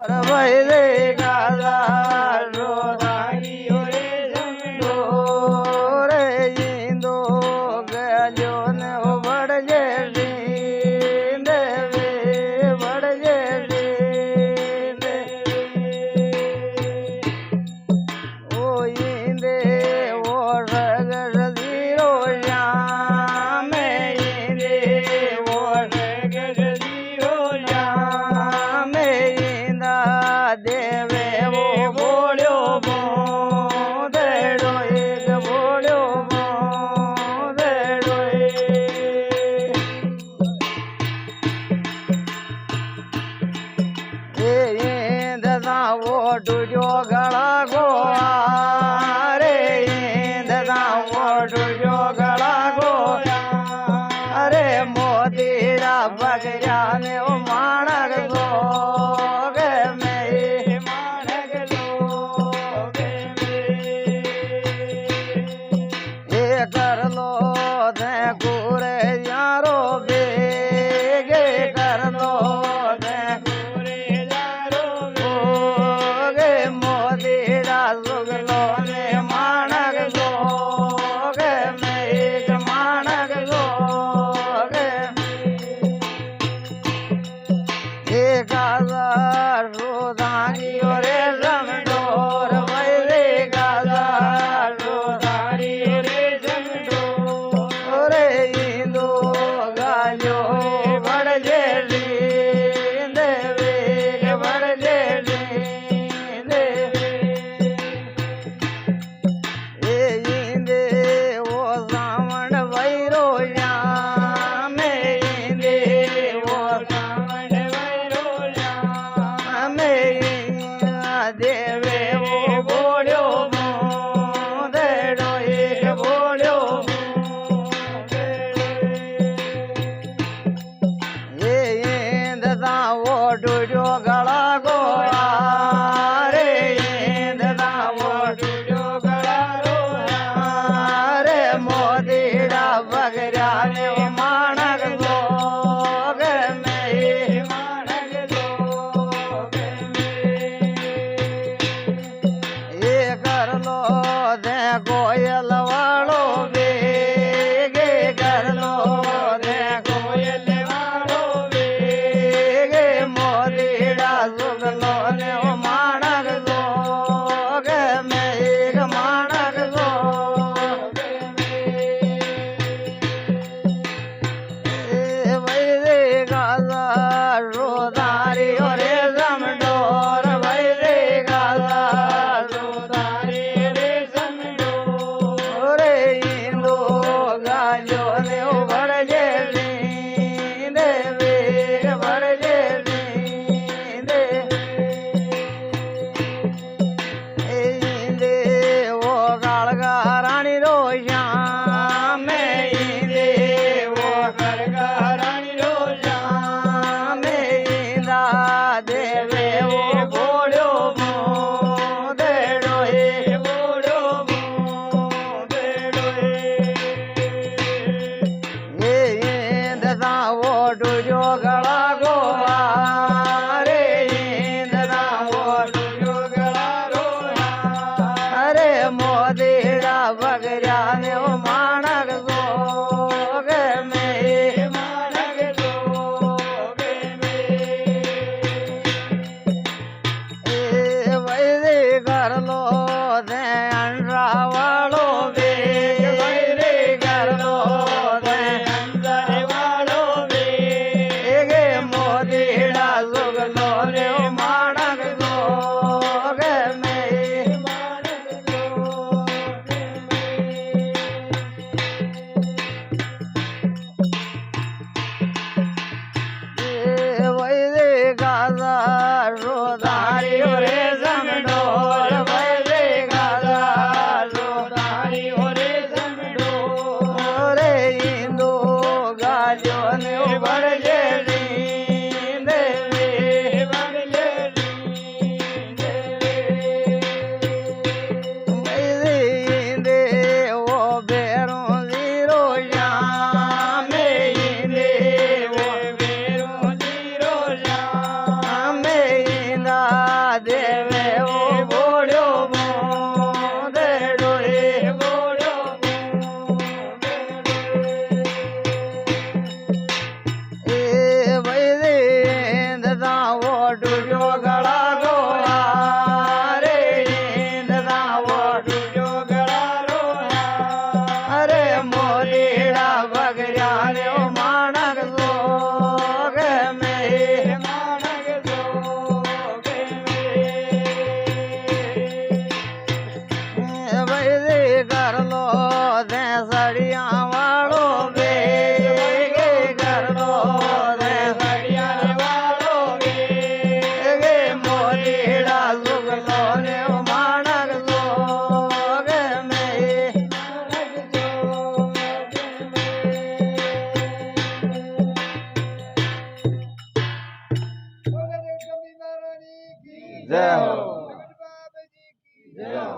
ભાઈ રે ગાલા રોધારીઓ રે જમડો રે ઈંદો ગયો ને વડજે રીંદે વે વડજે રીંદે ઓ ઈંદે ઓ રગર ધીરો શ્યામે ઈંદે ઓ રગર ધીરો શ્યામે દેવે વો બોલ્યો બોદેડો એક બોલ્યો બોદેડો એ દદા વો ડુજો ગળા ગોળા રે દદા વો ડુજો ગળા ગોળા અરે મોદીરા બગડ્યા ને ઓ માણક દો करलो दे गुरे यारो बेगे करलो दे गुरे यारो बेगे मोदीरा सुगलो ने मानक लोगे मेघ मानक लोगे एक हजार रोदानी रे रमडोर वैरे गाजार रोदानी देवे वो बोल्यो बोदेडो एक बोल्यो ये ददा वो डुडो गला गोला रे ददा वो डुडो गला गोला रे मोदीड़ा बगड़ा ने मानक लोग में मानक लोग करलो दे कोयल वालो बेगे करलो दे कोयल वालो बेगे मोदीड़ा सुगलो ने मानक लोग में एक मानक लोग वैरे गाला रोदारी रे जमडोर वैरे गाला रानी रो श्याम दे वो खड़गा रानी रो श्याम देवे वो बोलो बोदेडो ए बोलो बोदेडो ये ददा वो डुजो गला गोला रे ददा वो डुजो गला गोला अरे मोदीड़ा बगड़ा ने वो मानक लोग में मानक लोग में वैरे कर लो दे अंडा वालो बेग वैरे कर लो दे अंडा वालो बेग मोदीड़ा सुग लो ने वो मानक लोग में मानक लोग वैरे गाला रोदारी रे जमडोर वैरे गाला रोदारी रे जमडोर रे इंदो गाजो ने बड़जे रींदे वे बड़जे रींदे वैरे इंदे वो बेरों जीरो श्याम इंदे वो बेरों जीरो श्याम દેવે ઓ બોલ્યો મોદેડો રે બોલ્યો એ વૈદિંદ દાવો ડૂબ્યો ગળા ગોળા રે ઇંદ દાવો ડૂબ્યો ગળા ગોળા અરે મોરીડા બગડ્યા રે ઓ માણક જોગ મે માણક જોગ મે વૈદિ કરલો દે સડિયા વાળો બે કરલો દે સડિયા વાળો બે મોરીડા સુગલો ને ઓ માણક જોગ મે જય હો. જય હો.